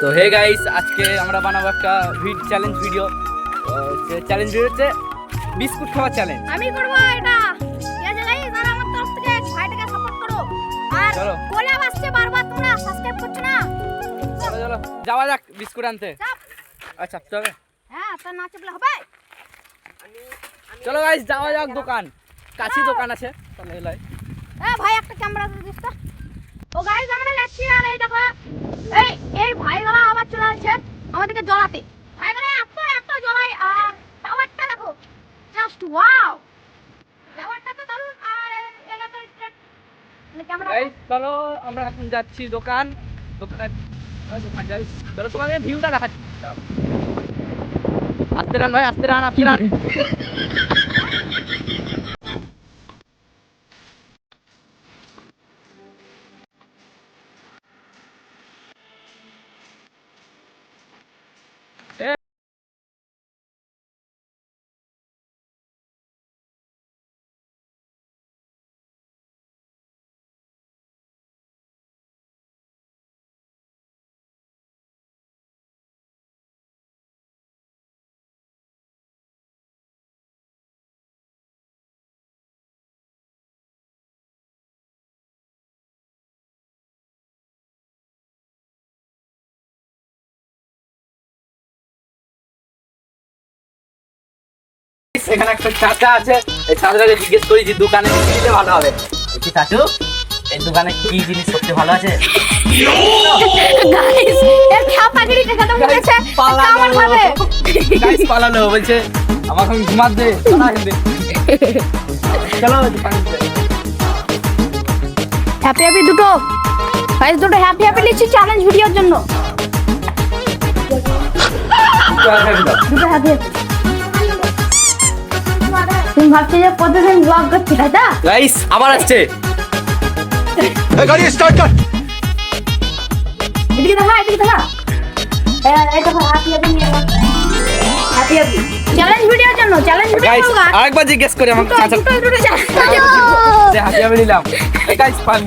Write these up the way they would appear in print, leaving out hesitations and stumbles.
তো hey guys, আজকে আমরা বানাবো একটা চ্যালেঞ্জ ভিডিও। চ্যালেঞ্জ ভিডিও হচ্ছে বিস্কুট খাওয়া চ্যালেঞ্জ। আমি করব এটা। ঠিক আছে গাইস, আর আমার তরফ থেকে ভাইটাকে সাপোর্ট করো। আর চলো কোলা আসছে বারবার, তোমরা সাবস্ক্রাইব করছো না। চলো চলো যাওয়া যাক বিস্কুট আনতে। আচ্ছা চলো। হ্যাঁ, তা না চাপলে হবে। চলো গাইস যাওয়া যাক, দোকান কাছে দোকান আছে। চলো এলাই ভাই একটা ক্যামেরা দিয়ে দিস তো। ও গাইস, আমরা যাচ্ছি। আর এই দেখো, এই ভাইগুলো আবার চলে আসছে আমাদেরকে জ্বলাতে। ভাইগুলো এত জ্বলাই, আর পাওয়ারটা দেখো, জাস্ট ওয়াও। পাওয়ারটা তো দারুণ। আর এটা তো ক্যামেরা। গাইস চলো আমরা এখন যাচ্ছি দোকান। দোকান যাই। চলো তোমাকে ভিউটা দেখাচ্ছি। আস্তে রান ভাই, আস্তে রান, আস্তে রান। এখানে একটা চাচা আছে, এই চাচাটাকে জিজ্ঞেস করি যে দোকানে কি দিলে ভালো হবে। কি চাচু, এই দোকানে কি জিনিস সবচেয়ে ভালো আছে? গাইস, এর খ্যাপাগিরি দেখা তো মনে হচ্ছে কামড় খাবে। গাইস পালালো, বলছে আমাকে আমি ঘুমাত দে, না হিন্দে। চলো দোকানে যাই। হ্যাপি দুটো গাইস, দুটো হ্যাপি লিখছি চ্যালেঞ্জ ভিডিওর জন্য। দুটো হ্যাপি। তুমি ভাবছি যে প্রতিদিন ব্লগ করছি, তাই না? গাইস আবার আসছে। গাড়ি স্টার্ট কর। এদিকে দেখা, এদিকে দেখা। এই দেখো হ্যাপি নিয়ে এলাম। হ্যাপি চ্যালেঞ্জ ভিডিওর জন্য, চ্যালেঞ্জ ভিডিও গাইস হোগা। আরেকবার জিজ্ঞেস করি আমাকে চাচা, দুটো যে হাতি আমি নিলাম। এই গাইস পানি।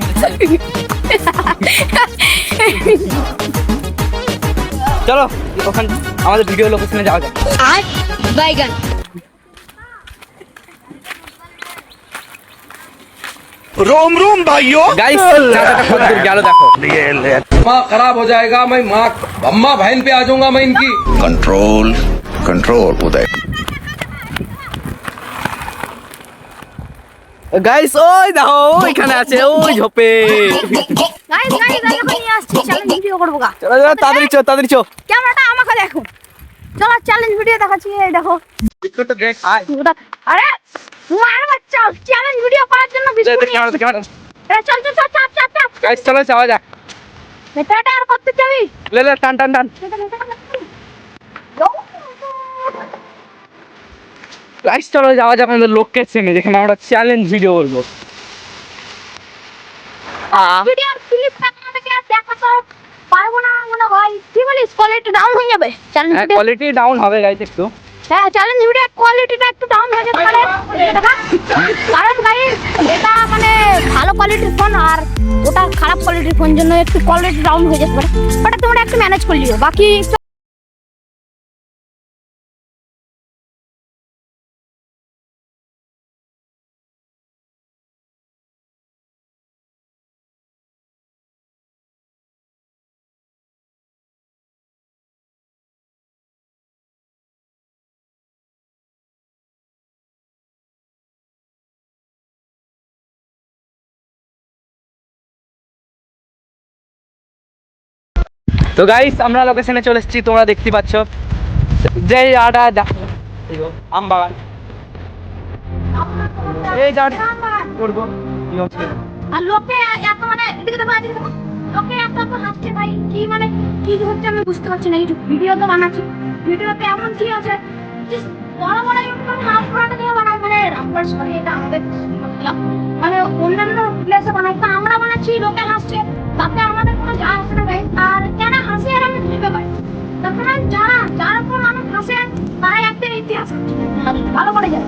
চলো ওখান আমাদের ভিডিও লোকেশনে যাওয়া যাক। আর বাইগান। रोम रोम भाइयों। गाइस चाचाটা কত দূর গেল দেখো। माँ खराब हो जाएगा, मैं माँ अम्मा बहन पे आ जाऊंगा मैं इनकी। कंट्रोल कंट्रोल उदय। গাইস ওই দেখো ওইখানে আছে, ওই ঝোপে। গাইস এখন নিয়ে আসছি, চ্যালেঞ্জ ভিডিও করবো গা। চলো চলো তাড়াতাড়ি চো। ক্যামেরাটা আমাকে দেখো। চলো চ্যালেঞ্জ ভিডিও দেখাচ্ছি। এই দেখো বিস্কুটটা দেখ। আয় আরে মার বাচ্চা, চ্যালেঞ্জ ভিডিও করার জন্য বিস্কুট নিয়ে আসছি। ক্যামেরা। চল চাপ। গাইস চলো যাওয়া যাক। মেটাটা আর করতে যাবি? লে টান। গাইস চলো যাওয়া যাক আমাদের লোকেশনে, যেখানে আমরা চ্যালেঞ্জ ভিডিও করবো। ভিডিওর ক্লিপটা তোমাদেরকে আর দেখাতে পারবো না মনে হয়। কি বলিস, কোয়ালিটি ডাউন হয়ে যাবে চ্যালেঞ্জ ভিডিও। কোয়ালিটি ডাউন হবে গাইস একটু। হ্যাঁ, চ্যালেঞ্জ ভিডিও কোয়ালিটিটা একটু ডাউন হয়ে যেতে পারে। কারণ গাইস এটা মানে ভালো কোয়ালিটির ফোন, আর ওটা খারাপ কোয়ালিটির ফোন, জন্য একটু কোয়ালিটি ডাউন হয়ে যেতে পারে। ওটা তোমরা একটু ম্যানেজ করে লিও। বাকি তো গাইস আমরা লোকেশনে চলে এসেছি, তোমরা দেখতে পাচ্ছ। যে আটা দেখো, আম বাগান। এই যা করবো কি হচ্ছে। আর লোকে এত মানে এদিকে দেখো, লোকে এত হাসছে ভাই। কি মানে কি হচ্ছে আমি বুঝতে পারছি না। এই ভিডিও তো বানাচ্ছি, ভিডিওতে এমন কি আছে বড় ইউটিউবার নাম করাটা দিয়ে বানায়, মানে রামপুর শহরে। এটা আমাদের মানে অন্যান্য প্লেসে বানাই, তা আমরা বানাচ্ছি, লোকে হাসছে, তাতে আমাদের কোনো যায় আসে না ভাই। আর কেন হাসি আর আমি বুঝতে পারি। তারপরে যারা উপর মানুষ হাসে তারাই একদিন ইতিহাস ভালো করে যায়।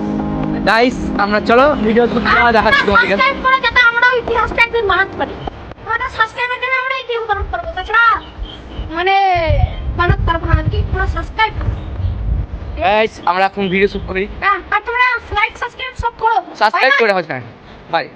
গাইস আমরা চলো ভিডিও দেখাচ্ছি তোমাদেরকে। সাবস্ক্রাইব করে যাতে আমরা ইতিহাসটা একদিন বানাতে পারি। আমাদের সাবস্ক্রাইবের জন্য আমরা ইতিহাস বানাতে পারবো। তাছাড়া মানে সাবস্ক্রাইব। গাইস আমরা এখন ভিডিও শুট করি আর তোমরা লাইক সাবস্ক্রাইব সব করো। সাবস্ক্রাইব করে হচ্ছে